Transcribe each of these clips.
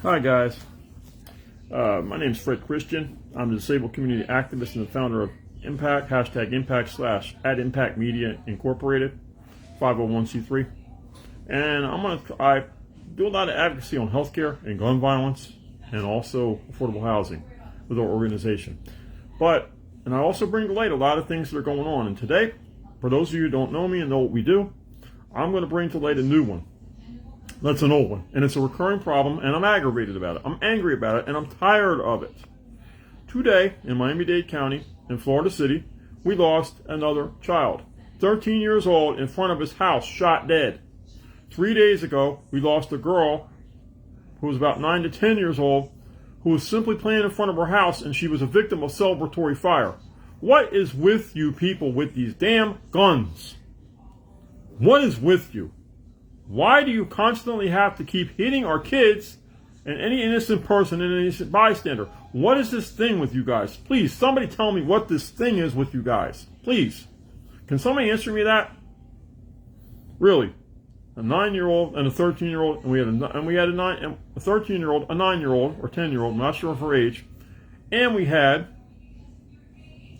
Hi guys, my name is Fred Christian. I'm a disabled community activist and the founder of Impact, #Impact/ at Impact Media Incorporated, 501c3. And I do a lot of advocacy on healthcare and gun violence and also affordable housing with our organization. And I also bring to light a lot of things that are going on. And today, for those of you who don't know me and know what we do, I'm going to bring to light a new one. That's an old one, and it's a recurring problem, and I'm aggravated about it. I'm angry about it, and I'm tired of it. Today, in Miami-Dade County, in Florida City, we lost another child. 13 years old, in front of his house, shot dead. 3 days ago, we lost a girl who was about 9 to 10 years old, who was simply playing in front of her house, and she was a victim of celebratory fire. What is with you people with these damn guns? What is with you? Why do you constantly have to keep hitting our kids and any innocent person and any innocent bystander? What is this thing with you guys? Please, somebody tell me what this thing is with you guys. Please. Can somebody answer me that? Really? A 9-year-old and a 13-year-old, and we had a 13-year-old, a 9-year-old, or 10-year-old, I'm not sure of her age, and we had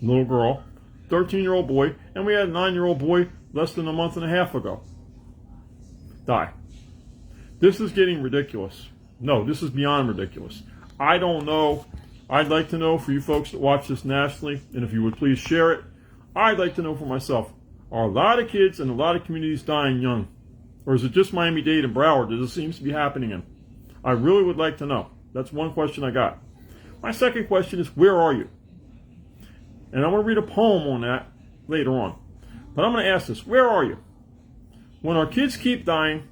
a little girl, 13-year-old boy, and we had a 9-year-old boy less than a month and a half ago die. This is getting ridiculous. No, this is beyond ridiculous. I don't know. I'd like to know for you folks that watch this nationally, and if you would please share it, I'd like to know for myself, are a lot of kids and a lot of communities dying young? Or is it just Miami-Dade and Broward that this seems to be happening in? I really would like to know. That's one question I got. My second question is, where are you? And I'm going to read a poem on that later on. But I'm going to ask this, where are you? When our kids keep dying,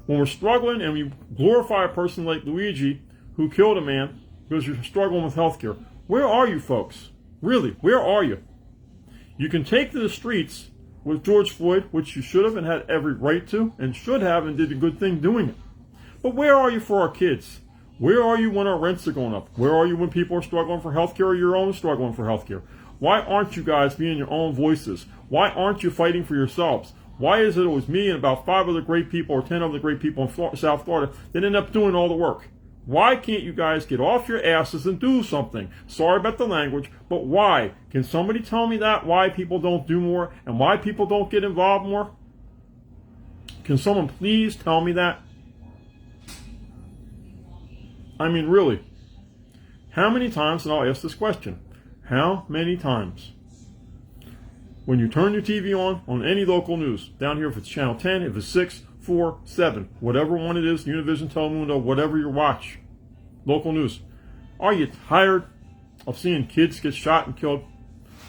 when we're struggling and we glorify a person like Luigi who killed a man because you're struggling with healthcare, where are you folks? Really, where are you? You can take to the streets with George Floyd, which you should have and had every right to and should have and did a good thing doing it. But where are you for our kids? Where are you when our rents are going up? Where are you when people are struggling for healthcare or your own struggling for healthcare? Why aren't you guys being your own voices? Why aren't you fighting for yourselves? Why is it always me and about 5 other great people or 10 other great people in South Florida that end up doing all the work? Why can't you guys get off your asses and do something? Sorry about the language, but why? Can somebody tell me that? Why people don't do more and why people don't get involved more? Can someone please tell me that? I mean, really. How many times, and I'll ask this question, how many times? When you turn your TV on any local news, down here if it's channel 10, if it's 6, 4, 7, whatever one it is, Univision, Telemundo, whatever you watch, local news, are you tired of seeing kids get shot and killed?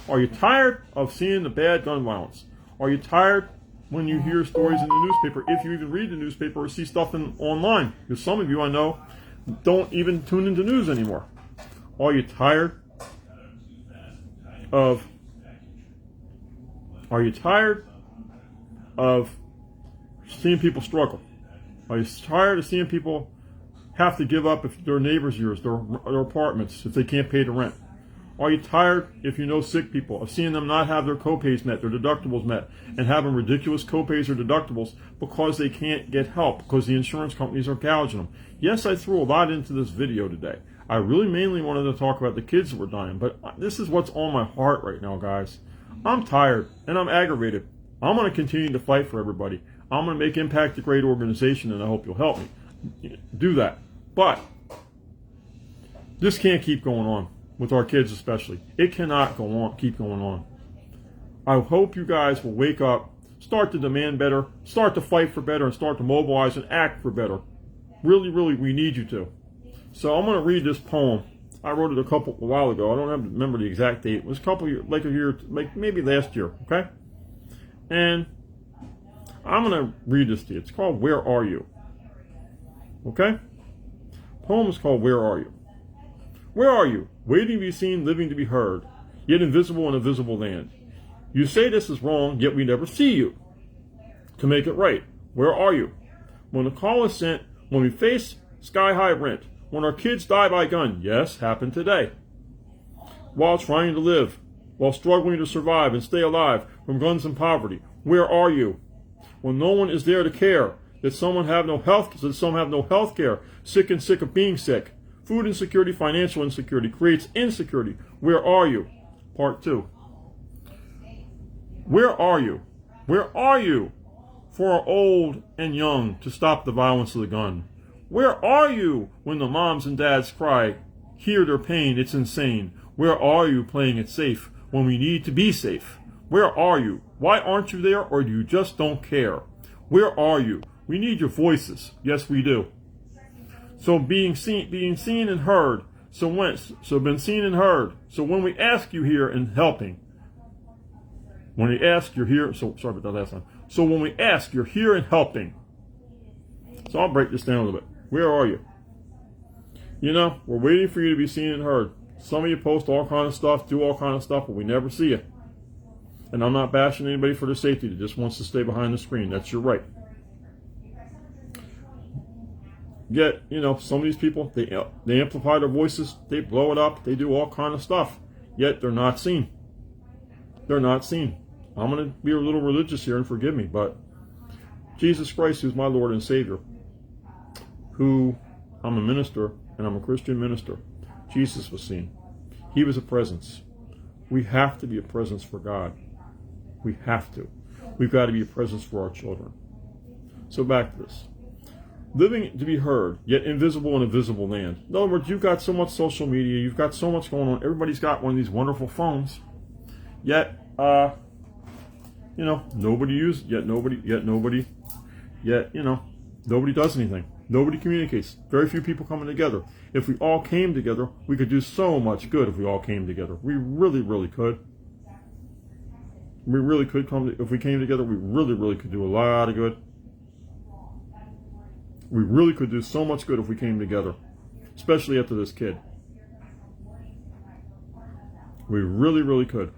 Are you tired of seeing the bad gun violence? Are you tired when you hear stories in the newspaper, if you even read the newspaper or see stuff online? Because some of you I know don't even tune into news anymore. Are you tired of seeing people struggle? Are you tired of seeing people have to give up if their neighbors of yours, their apartments, if they can't pay the rent? Are you tired, if you know sick people, of seeing them not have their copays met, their deductibles met, and having ridiculous copays or deductibles because they can't get help, because the insurance companies are gouging them? Yes, I threw a lot into this video today. I really mainly wanted to talk about the kids that were dying, but this is what's on my heart right now, guys. I'm tired, and I'm aggravated. I'm going to continue to fight for everybody. I'm going to make Impact a great organization, and I hope you'll help me do that. But this can't keep going on, with our kids especially. It cannot keep going on. I hope you guys will wake up, start to demand better, start to fight for better, and start to mobilize and act for better. Really, really, we need you to. So I'm going to read this poem. I wrote it a while ago. I don't remember the exact date. It was a year, maybe last year, okay? And I'm going to read this to you. It's called Where Are You? Okay? The poem is called Where Are You? Where are you? Waiting to be seen, living to be heard, yet invisible in a visible land. You say this is wrong, yet we never see you. To make it right, where are you? When the call is sent, when we face sky-high rent, when our kids die by gun, yes, happened today. While trying to live, while struggling to survive and stay alive from guns and poverty, where are you? When no one is there to care, That some have no health care, sick and sick of being sick. Food insecurity, financial insecurity creates insecurity. Where are you? Part 2. Where are you? Where are you for our old and young to stop the violence of the gun? Where are you when the moms and dads cry, hear their pain, it's insane? Where are you playing it safe when we need to be safe? Where are you? Why aren't you there, or do you just don't care? Where are you? We need your voices. Yes, we do. So being seen and heard. So been seen and heard. So when we ask you here and helping, when we ask, you're here. So sorry about that last time. So when we ask, you're here and helping. So I'll break this down a little bit. Where are you? You know, we're waiting for you to be seen and heard. Some of you post all kind of stuff, do all kind of stuff, but we never see you. And I'm not bashing anybody for their safety that just wants to stay behind the screen. That's your right. Yet, you know, some of these people, they amplify their voices, they blow it up, they do all kind of stuff. Yet they're not seen. They're not seen. I'm going to be a little religious here and forgive me, but Jesus Christ, who's my Lord and Savior, who I'm a minister and I'm a Christian minister, Jesus was seen. He was a presence. We have to be a presence for God. We have to. We've got to be a presence for our children. So back to this. Living to be heard, yet invisible in a visible land. In other words, you've got so much social media, you've got so much going on. Everybody's got one of these wonderful phones. Yet, you know, nobody uses. Nobody does anything. Nobody communicates. Very few people coming together. If we all came together, we could do so much good. If we all came together, we really, really could. We really could if we came together. We really, really could do a lot of good. We really could do so much good if we came together, especially after this kid. We really, really could.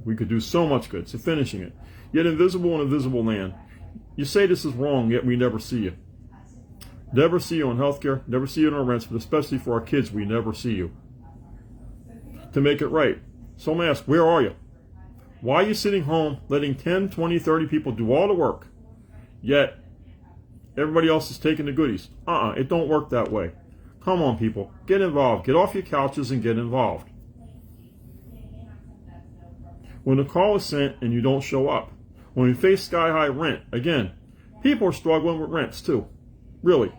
We could do so much good. So finishing it. Yet invisible in a visible land. You say this is wrong, yet we never see you. Never see you on healthcare, never see you on our rents, but especially for our kids, we never see you. To make it right. So I'm going to ask, where are you? Why are you sitting home letting 10, 20, 30 people do all the work, yet everybody else is taking the goodies? It don't work that way. Come on, people. Get involved. Get off your couches and get involved. When the call is sent and you don't show up, when we face sky-high rent, again, people are struggling with rents too. Really.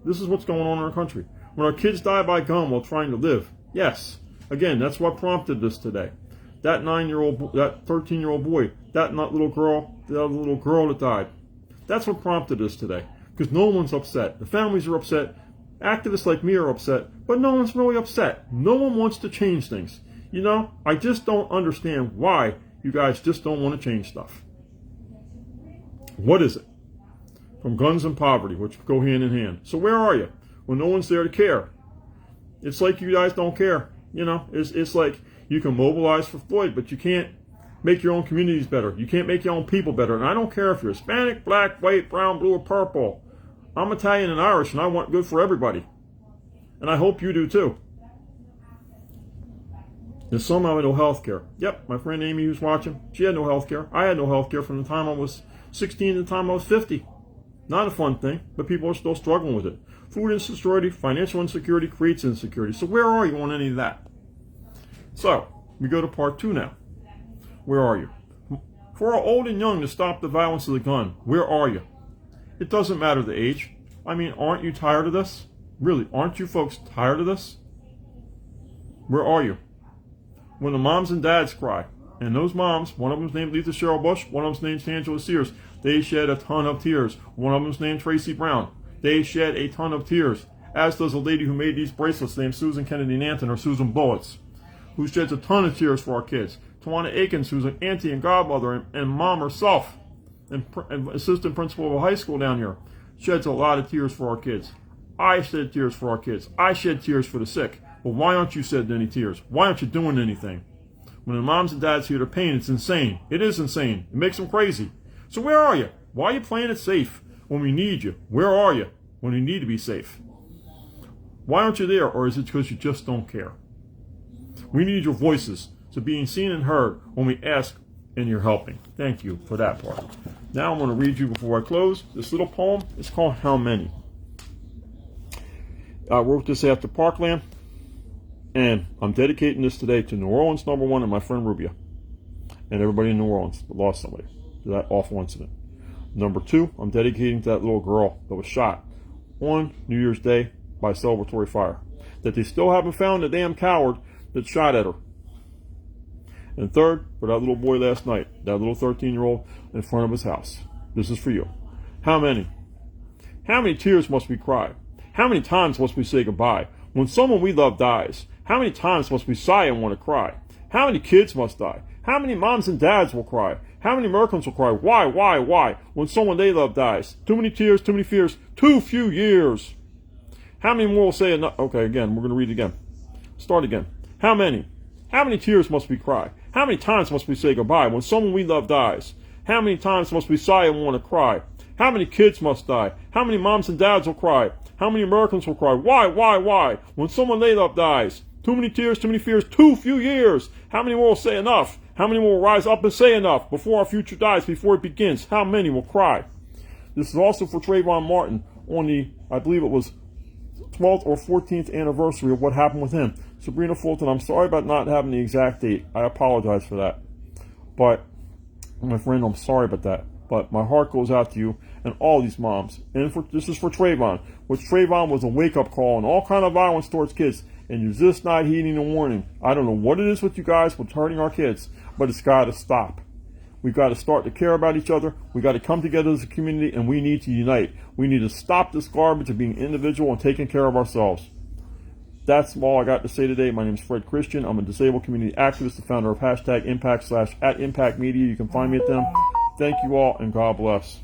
This is what's going on in our country. When our kids die by gun while trying to live. Yes. Again, that's what prompted this today. That 13-year-old boy, that little girl that died. That's what prompted this today. Because no one's upset. The families are upset. Activists like me are upset. But no one's really upset. No one wants to change things. You know, I just don't understand why you guys just don't want to change stuff. What is it? From guns and poverty, which go hand in hand. So where are you when no one's there to care? It's like you guys don't care. You know, it's like you can mobilize for Floyd, but you can't make your own communities better. You can't make your own people better. And I don't care if you're Hispanic, black, white, brown, blue, or purple. I'm Italian and Irish, and I want good for everybody. And I hope you do too. And some have no health care. Yep, my friend Amy who's watching, she had no health care. I had no health care from the time I was 16 to the time I was 50. Not a fun thing, but people are still struggling with it. Food insecurity, financial insecurity creates insecurity. So where are you on any of that? So, we go to part 2 now. Where are you? For our old and young to stop the violence of the gun, where are you? It doesn't matter the age. I mean, aren't you tired of this? Really, aren't you folks tired of this? Where are you? When the moms and dads cry, and those moms, one of them's named Lisa Cheryl Bush, one of them's named Angela Sears, they shed a ton of tears. One of them's named Tracy Brown. They shed a ton of tears, as does a lady who made these bracelets named Susan Kennedy Nanton, or Susan Bullets, who sheds a ton of tears for our kids. Tawana Akins, who's an auntie and godmother and mom herself, and assistant principal of a high school down here, sheds a lot of tears for our kids. I shed tears for our kids. I shed tears for the sick. Well, why aren't you shedding any tears? Why aren't you doing anything? When the moms and dads hear their pain, it's insane. It is insane. It makes them crazy. So where are you? Why are you playing it safe when we need you? Where are you when we need to be safe? Why aren't you there? Or is it because you just don't care? We need your voices. So being seen and heard when we ask and you're helping. Thank you for that part. Now I'm going to read you before I close. This little poem is called How Many. I wrote this after Parkland, and I'm dedicating this today to New Orleans #1 and my friend Rubia, and everybody in New Orleans that lost somebody to that awful incident. #2, I'm dedicating to that little girl that was shot on New Year's Day by celebratory fire, that they still haven't found the damn coward that shot at her. And 3rd, for that little boy last night, that little 13-year-old in front of his house. This is for you. How many? How many tears must we cry? How many times must we say goodbye? When someone we love dies, how many times must we sigh and want to cry? How many kids must die? How many moms and dads will cry? How many Americans will cry? Why? When someone they love dies. Too many tears, too many fears, too few years. How many more will say enough? Okay, again, we're going to read again. Start again. How many? How many tears must we cry? How many times must we say goodbye when someone we love dies? How many times must we sigh and want to cry? How many kids must die? How many moms and dads will cry? How many Americans will cry? Why? When someone they love dies. Too many tears, too many fears, too few years. How many more will say enough? How many more will rise up and say enough before our future dies, before it begins? How many will cry? This is also for Trayvon Martin on the, I believe it was 12th or 14th anniversary of what happened with him. Sabrina Fulton, I'm sorry about not having the exact date. I apologize for that. But, my friend, I'm sorry about that. But my heart goes out to you and all these moms. And this is for Trayvon, which Trayvon was a wake-up call and all kind of violence towards kids. And you're just not heeding the warning. I don't know what it is with you guys with hurting our kids, but it's got to stop. We've got to start to care about each other. We've got to come together as a community, and we need to unite. We need to stop this garbage of being individual and taking care of ourselves. That's all I got to say today. My name is Fred Christian. I'm a disabled community activist, the founder of #Impact @ Impact Media. You can find me at them. Thank you all, and God bless.